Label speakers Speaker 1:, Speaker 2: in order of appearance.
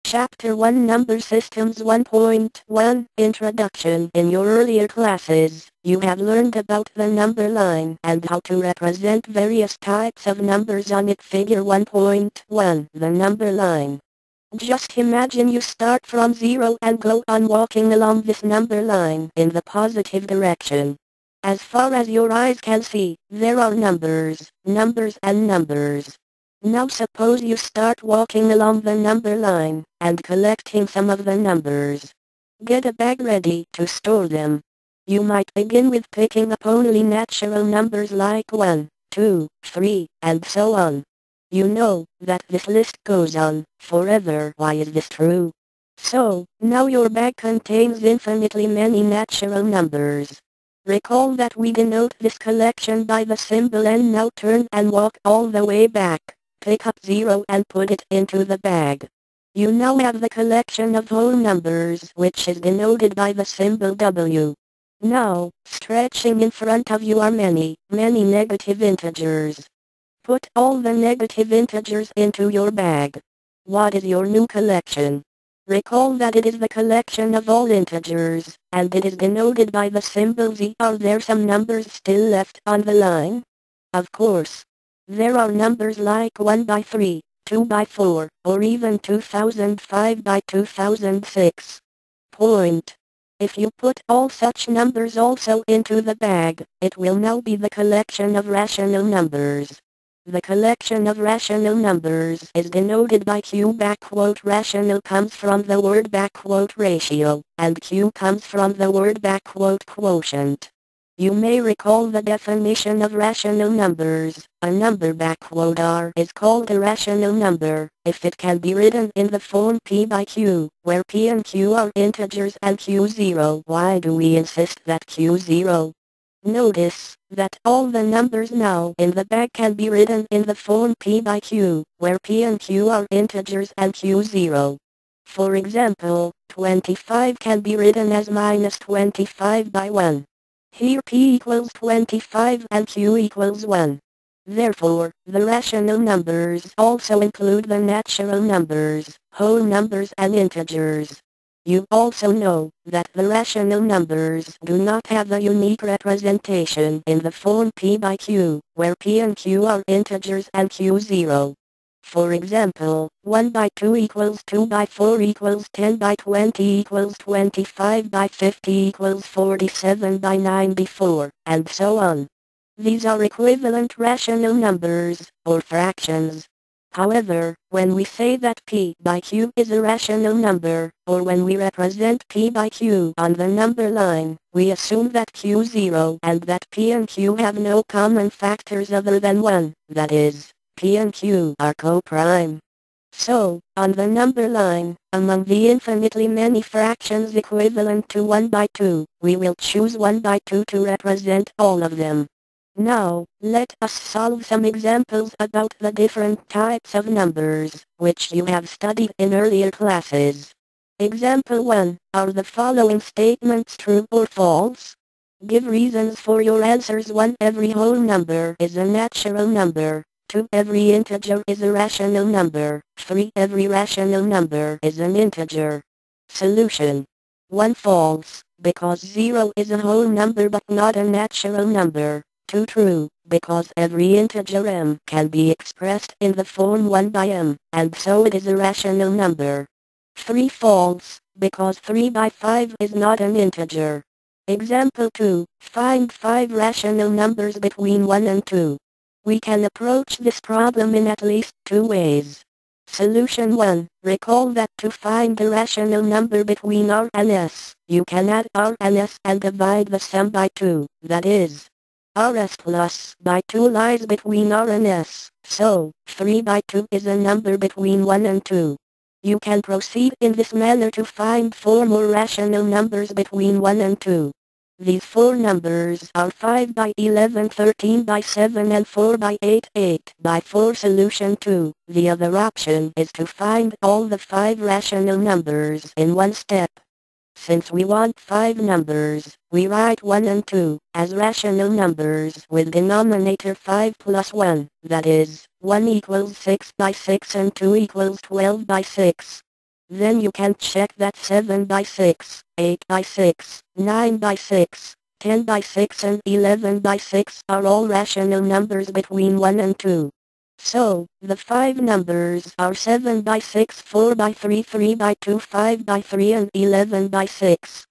Speaker 1: Chapter 1 Number Systems 1.1 Introduction. In your earlier classes, you have learned about the number line and how to represent various types of numbers on it. Figure 1.1 The number line. Just imagine you start from 0 and go on walking along this number line in the positive direction. As far as your eyes can see, there are numbers, numbers and numbers. Now suppose you start walking along the number line, and collecting some of the numbers. Get a bag ready to store them. You might begin with picking up only natural numbers like 1, 2, 3, and so on. You know that this list goes on forever. Why is this true? So, now your bag contains infinitely many natural numbers. Recall that we denote this collection by the symbol n. Now turn and walk all the way back. Pick up 0 and put it into the bag. You now have the collection of whole numbers, which is denoted by the symbol W. Now, stretching in front of you are many negative integers. Put all the negative integers into your bag. What is your new collection? Recall that it is the collection of all integers, and it is denoted by the symbol Z. Are there some numbers still left on the line? Of course. There are numbers like 1 by 3, 2 by 4, or even 2005 by 2006. Point. If you put all such numbers also into the bag, it will now be the collection of rational numbers. The collection of rational numbers is denoted by Q. Rational comes from the word ratio, and Q comes from the word quotient. You may recall the definition of rational numbers. A number R is called a rational number if it can be written in the form P by Q, where P and Q are integers and Q0. Why do we insist that Q0? Notice that all the numbers now in the bag can be written in the form P by Q, where P and Q are integers and Q0. For example, 25 can be written as minus 25 by 1. Here P equals 25 and Q equals 1. Therefore, the rational numbers also include the natural numbers, whole numbers and integers. You also know that the rational numbers do not have a unique representation in the form P by Q, where P and Q are integers and Q0. For example, 1 by 2 equals 2 by 4 equals 10 by 20 equals 25 by 50 equals 47 by 94, and so on. These are equivalent rational numbers, or fractions. However, when we say that P by Q is a rational number, or when we represent P by Q on the number line, we assume that Q0 and that P and Q have no common factors other than 1, that is, P and Q are co-prime. So, on the number line, among the infinitely many fractions equivalent to 1 by 2, we will choose 1 by 2 to represent all of them. Now, let us solve some examples about the different types of numbers, which you have studied in earlier classes. Example 1, are the following statements true or false? Give reasons for your answers. 1. Every whole number is a natural number. 2. Every integer is a rational number. 3. Every rational number is an integer. Solution. 1. False, because 0 is a whole number but not a natural number. 2. True, because every integer m can be expressed in the form 1 by m, and so it is a rational number. 3. False, because 3 by 5 is not an integer. Example 2, find 5 rational numbers between 1 and 2. We can approach this problem in at least 2 ways. Solution 1. Recall that to find a rational number between r and s, you can add r and s and divide the sum by 2, that is, rs plus by 2 lies between r and s, so 3 by 2 is a number between 1 and 2. You can proceed in this manner to find 4 more rational numbers between 1 and 2. These 4 numbers are 5 by 11, 13 by 7 and 4 by 8, 8 by 4. Solution 2. The other option is to find all the 5 rational numbers in one step. Since we want 5 numbers, we write 1 and 2 as rational numbers with denominator 5 plus 1, that is, 1 equals 6 by 6 and 2 equals 12 by 6. Then you can check that 7 by 6, 8 by 6, 9 by 6, 10 by 6 and 11 by 6 are all rational numbers between 1 and 2. So, the 5 numbers are 7 by 6, 4 by 3, 3 by 2, 5 by 3 and 11 by 6.